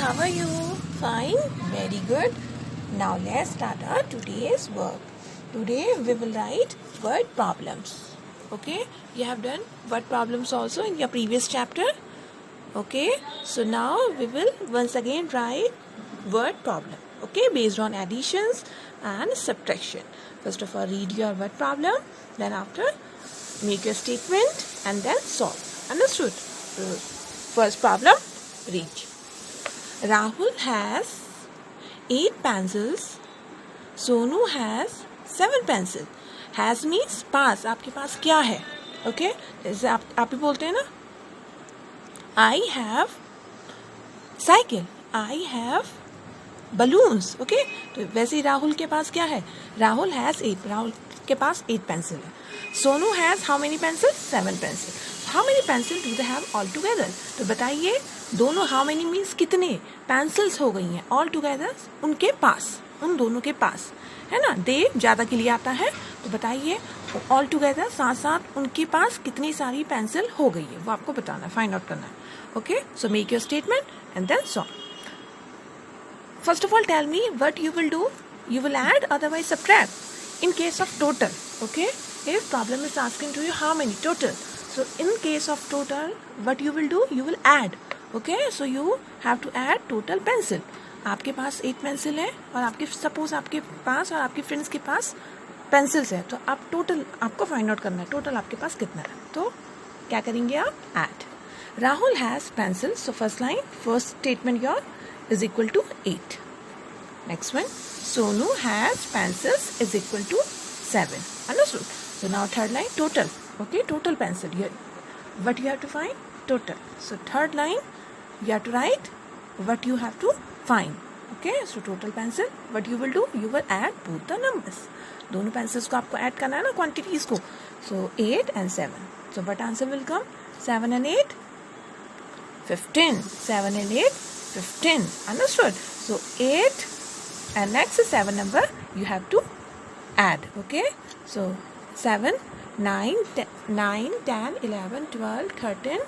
how are you? Fine, very good. Now let's start our today's work. Today we will write word problems. Okay, you have done word problems also in your previous chapter. Okay, so now we will once again write word problem. Okay, based on additions and subtraction. First of all, read your word problem. Then after, make your statement and then solve. Understood? First problem, read. Rahul has 8 pencils. Sonu has 7 pencils. Has means पास. आपके पास क्या है? Okay? जैसे आप भी बोलते हैं ना, I have cycle. I have balloons. Okay? तो वैसे ही राहुल के पास क्या है? राहुल has 8. राहुल के पास 8 पेंसिल है. Sonu has how many pencils? 7 pencils. How many pencils do they have all together? तो बताइए, दोनों how many means कितने पेंसिल्स हो गई हैं all together उनके पास, उन दोनों के पास, है ना. दे ज़्यादा के लिए आता है, तो बताइए ऑल टुगेदर साथ साथ उनके पास कितनी सारी पेंसिल हो गई है, वो आपको बताना है, फाइंड आउट करना है. Okay, so make your statement and then solve. First of all tell me what you will do. You will add, otherwise subtract in case of total. Okay, if problem is asking to you how many total, so in case of total what you will do, you will add. Okay, so you have to add total pencil. आपके पास 8 pencil है और आपके suppose आपके पास और आपके friends के पास pencils है, तो आप टोटल आपको फाइंड आउट करना है टोटल आपके पास कितना है. तो क्या करेंगे आप? Add. Rahul has pencil, so first line first statement your is equal to 8. Next one, Sonu has pencils is equal to 7. Understood. So now third line total. Okay, total pencil here what you have to find? Total. So third line you have to write what you have to find. Okay, so total pencil, what you will do, you will add both the numbers. दोनों pencils को आपको add करना है ना, quantities को. So 8 and 7. So what answer will come? 7 and 8? 15. 7 and 8? 15. Understood? So 8 and next 7 number you have to add. Okay, so 7, 9, 10, 11, 12, 13,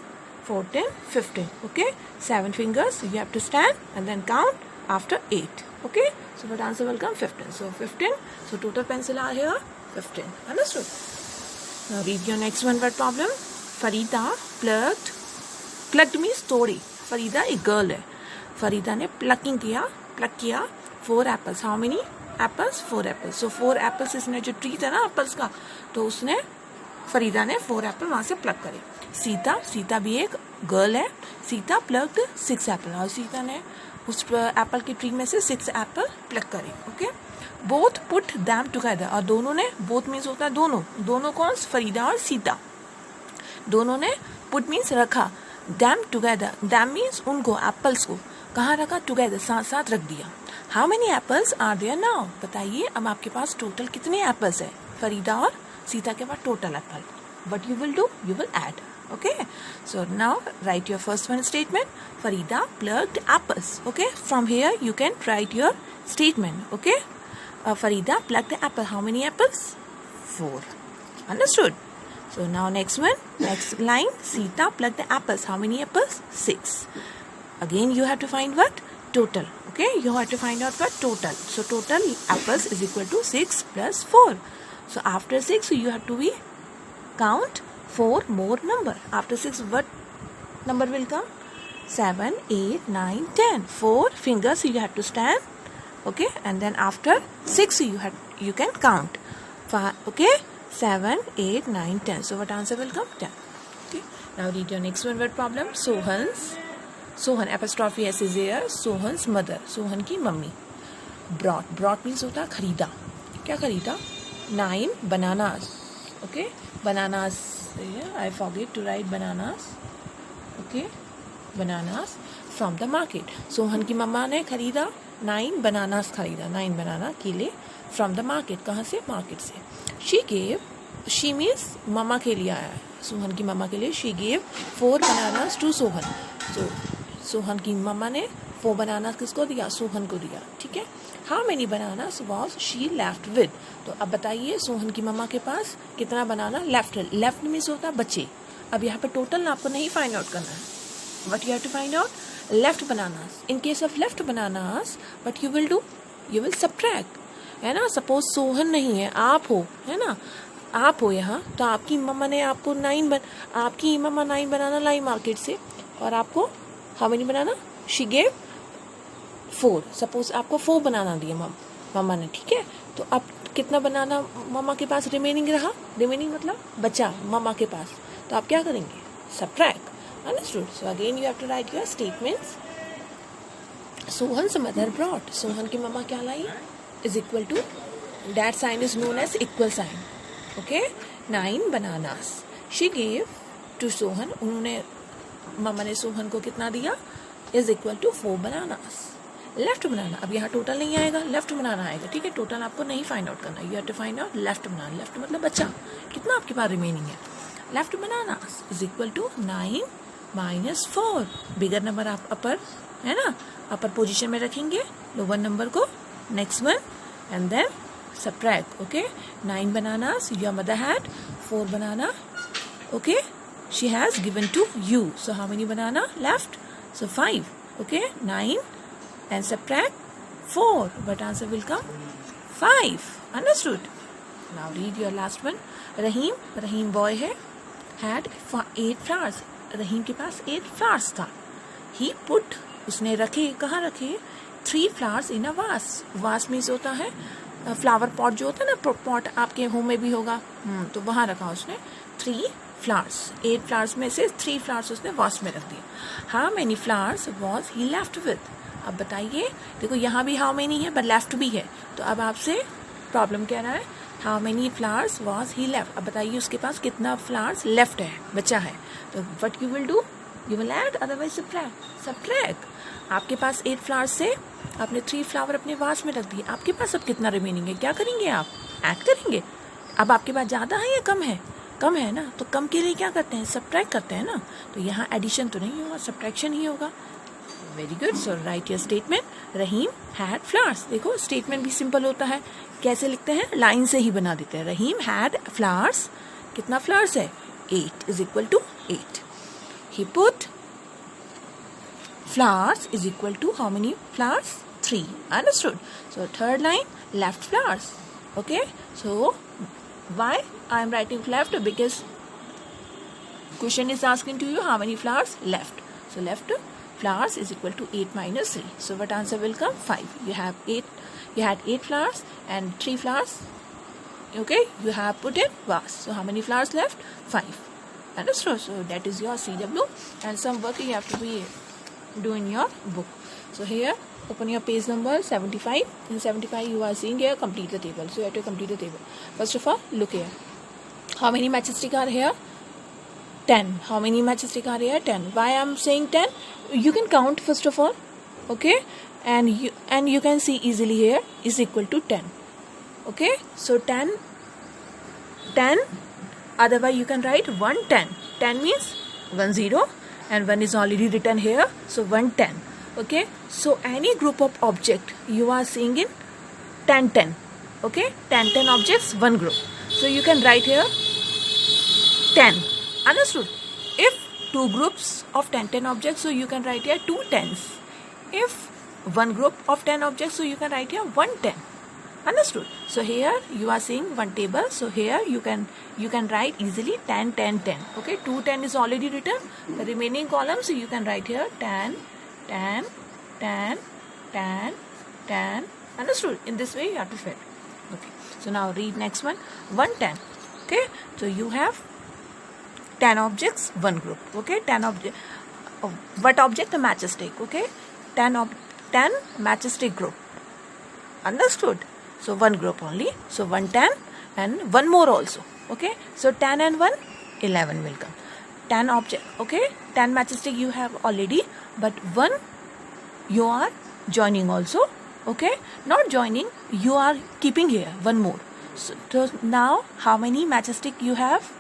14, 15. Okay, 7 fingers you have to stand and then count after 8. Okay, so what answer will come? 15. So 15. So total pencil are here 15. Understood? Now read your next one word problem. Farida plucked means तोड़ी. Farida एक girl है. Farida ने pluck किया 4 apples. How many apples? 4 apples. So 4 apples इसने जो tree था ना apples का, तो उसने फरीदा ने 4 एप्पल वहाँ से प्लग करे. सीता भी एक गर्ल है. सीता प्लग्ड 6 एप्पल, और सीता ने उस एप्पल की ट्री में से 6 एप्पल प्लग करे. Okay, both put them together, और दोनों ने, बोथ मीन्स होता है दोनों कौन? फरीदा और सीता. दोनों ने पुट मीन्स रखा, दैम टुगेदर, दैम मीन्स उनको, एप्पल्स को कहाँ रखा? टुगेदर, साथ साथ रख दिया. How many apples are there now? बताइए अब आपके पास टोटल कितने एप्पल्स है? फरीदा और सीता के पास total apple. What you will do? You will add. Okay, so now write your first one statement. Farida plucked apples. Okay, from here you can write your statement. Okay, Farida plucked the apple. How many apples? 4. Understood? So now next one, next line. Sita plucked the apples. How many apples? 6. Again you have to find what? Total. Okay, you have to find out what? Total. So total apples is equal to 6 plus 4. So after 6 you have to be count 4 more number. After 6 what number will come? 7, 8, 9, 10. 4 fingers you have to stand. Okay, and then after 6 you can count. Okay, 7, 8, 9, 10. So what answer will come? 10. Okay, now read your next one word problem. Sohan apostrophe S is there. Sohan's mother, Sohan की mummy. Brought means होता है खरीदा. क्या खरीदा? 9 bananas. Okay, bananas. I forget to write bananas. Okay, bananas from the market. Sohan की मम्मा ने खरीदा 9 bananas, खरीदा 9 banana केले from the market. कहाँ से? मार्केट से. She means मम्मा के लिए आया है, सोहन की मम्मा के लिए. She gave 4 bananas to Sohan. So Sohan की मम्मा ने 4 बनाना किसको दिया? सोहन को दिया. ठीक है. How many bananas was she left with? तो अब बताइए सोहन की मम्मा के पास कितना बनाना लेफ्ट मीन्स होता है बचे. अब यहाँ पे टोटल आपको नहीं फाइंड आउट करना है. What you have to find out? left bananas. In case of left bananas, what you will do? You will subtract, है ना. सपोज सोहन नहीं है, आप हो, है ना, आप हो यहाँ, तो आपकी मम्मा ने आपको 9 आपकी मम्मा 9 बनाना लाई मार्केट से, और आपको how many banana she gave 4. Suppose आपको 4 बनाना दिया मम्मा ने, ठीक है. तो अब कितना बनाना मम्मा के पास रिमेनिंग रहा? रिमेनिंग मतलब बचा मम्मा के पास, तो आप क्या करेंगे? Subtract. Understood? So again you have to write your statements. Sohan's mother brought, Sohan की मम्मा क्या लाई? Is equal to, that sign is known as equal sign. Okay. 9 bananas she gave to Sohan, उन्होंने मम्मा ने सोहन को कितना दिया? Is equal to 4 bananas. Left banana, अब यहाँ टोटल नहीं आएगा, लेफ्ट बनाना आएगा, ठीक है. टोटल आपको नहीं फाइंड आउट करना, you have to find out left banana. Left मतलब बच्चा, कितना आपके पास रिमेनिंग है. Left banana is equal to 9 minus 4. Bigger number आप अपर, है ना, अपर पोजीशन में रखेंगे, लोअर नंबर को next one, and then subtract. Okay, 9 bananas your mother had, 4 banana, okay, she has given to you. So how many banana left? So 5. Okay, 9 and subtract 4, but answer will come 5. Understood? Now read your last one. Rahim boy है, had 8 flowers. रहीम के पास 8 flowers था. He put, उसने रखे, कहाँ रखे? 3 flowers in a vase. Vase means होता है flower pot जो होता है ना, पॉट आपके होम में भी होगा, तो वहाँ रखा उसने 3 फ्लावर्स. 8 फ्लावर्स में से 3 फ्लावर्स उसने वास में रख दिया. How many flowers was he left with? अब बताइए, देखो यहाँ भी हाउ मेनी है, बट लेफ्ट भी है, तो अब आपसे प्रॉब्लम कह रहा है how many flowers was he left. अब बताइए उसके पास कितना फ्लावर्स लेफ्ट है, बचा है. तो what you will do? You will add, otherwise subtract. आपके पास 8 फ्लावर्स से आपने 3 फ्लावर अपने वास में रख दिए, आपके पास अब कितना रिमेनिंग है? क्या करेंगे आप? ऐड करेंगे. अब आपके पास ज़्यादा है या कम है? कम है ना, तो कम के लिए क्या करते हैं? सब्ट्रैक्ट करते हैं ना. तो यहाँ एडिशन तो नहीं होगा, सब्ट्रैक्शन ही होगा. Very good. So right your statement. Rahim had flowers. देखो स्टेटमेंट भी सिंपल होता है, कैसे लिखते हैं? लाइन से ही बना देते हैं. रहीम हैड फ्लावर्स, कितना फ्लावर्स है? 8 is equal to 8. He put flowers is equal to how many flowers? 3. Understood? So third line, left flowers. Okay, so why I am writing left? Because question is asking to you how many flowers left. So left flowers is equal to 8 minus 3. So what answer will come? 5. You had 8 flowers and 3 flowers. Okay, you have put in vase. So how many flowers left? 5. Understood? So that is your CW, and some work you have to be do in your book. So here open your page number 75. In 75 you are seeing here complete the table. So you have to complete the table. First of all, look here. How many matchstick are here? 10. How many matchstick are here? 10. Why I am saying 10? You can count first of all. Okay, and you can see easily here is equal to 10. Okay, so 10. Otherwise you can write 110. 10 means 10. And 1 is already written here, so 110. Okay, so any group of object you are seeing in 10. Okay, 10 objects, one group, so you can write here 10. Understood? If 2 groups of 10 objects, so you can write here 2 10s. If 1 group of 10 objects, so you can write here 110. Understood? So here you are seeing one table, so here you can write easily 10 10 10. Okay, 2 10 is already written. The remaining columns, so you can write here 10 10 10 10 10. Understood? In this way you have to fill. Okay, so now read next one. 110. Okay, so you have 10 objects, one group. Okay, 10 object. What object? The matchstick. Okay, 10 matchstick group. Understood? So one group only. So 110 and one more also. Okay, so 10 and 1, 11 will come. 10 object. Okay, 10 matchstick you have already, but 1 you are joining also. Okay, not joining, you are keeping here one more. So now how many matchstick you have?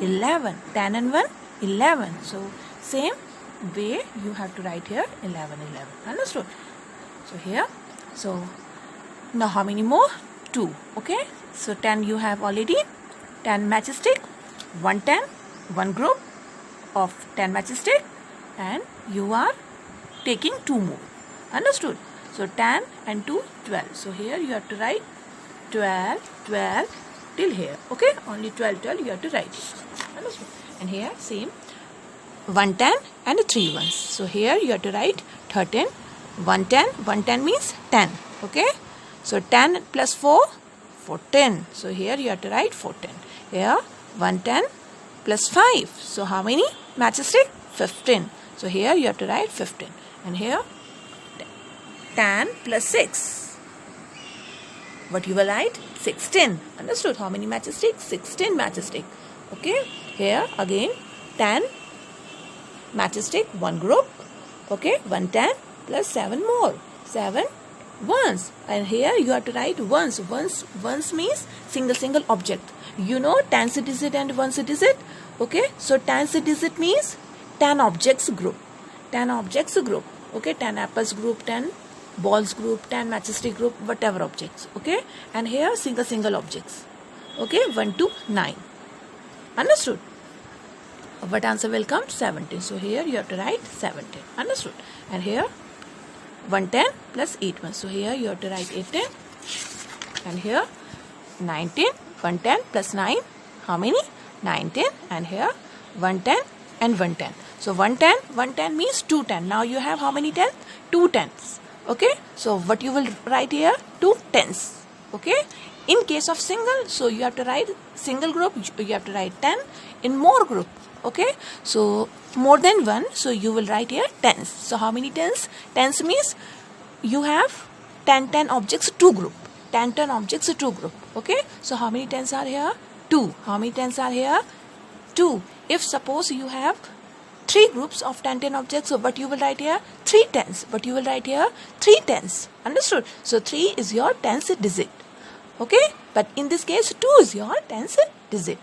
11. 10 and 1, 11. So same way you have to write here 11 11. Understood? So here, so now how many more? 2. Okay, so 10 you have already. 10 matchstick, 110, one group of 10 matchstick, and you are taking 2 more. Understood? So 10 and 2, 12. So here you have to write 12, 12 till here. Okay? Only 12, 12 you have to write. Understood? And here same 110 and 3 ones. So here you have to write 13, 110. 110 means 10. Okay? So 10 plus 4, 14. So here you have to write 14. Here 110 plus 5. So how many matchstick? 15. So here you have to write 15. And here 10 plus 6. What you will write? 16. Understood? How many matchstick? 16 matchstick. Okay? Here again 10 matchstick, one group. Okay? 110 plus 7 more. 7 ones. And here you have to write ones. Ones means single object. You know tens digit and ones digit. Okay? So tens digit means 10 objects group. 10 objects group. Okay? 10 apples group, 10 balls group, 10 matchstick group, whatever objects. Okay? And here single objects. Okay? 1 to 9. Understood? What answer will come? 17. So here you have to write 17. Understood? And here 110 plus 8 ones. So here you have to write 18. And here 19. 110 plus 9. How many? 19. And here 110 and 110. So 110 means 210. Now you have how many 10? 2 tens. Okay? So what you will write here? 2 tens. Okay? In case of single, so you have to write single group, you have to write 10. In more group, okay? So more than 1, so you will write here tens. So how many tens? Tens means you have 10 objects, 2 group. 10 objects, 2 group. Okay? So how many tens are here? 2. How many tens are here? 2. If suppose you have 3 groups of 10 objects, so what you will write here? 3 tens. What you will write here? 3 tens. Understood? So 3 is your tens digit. Okay? But in this case, 2 is your tens digit.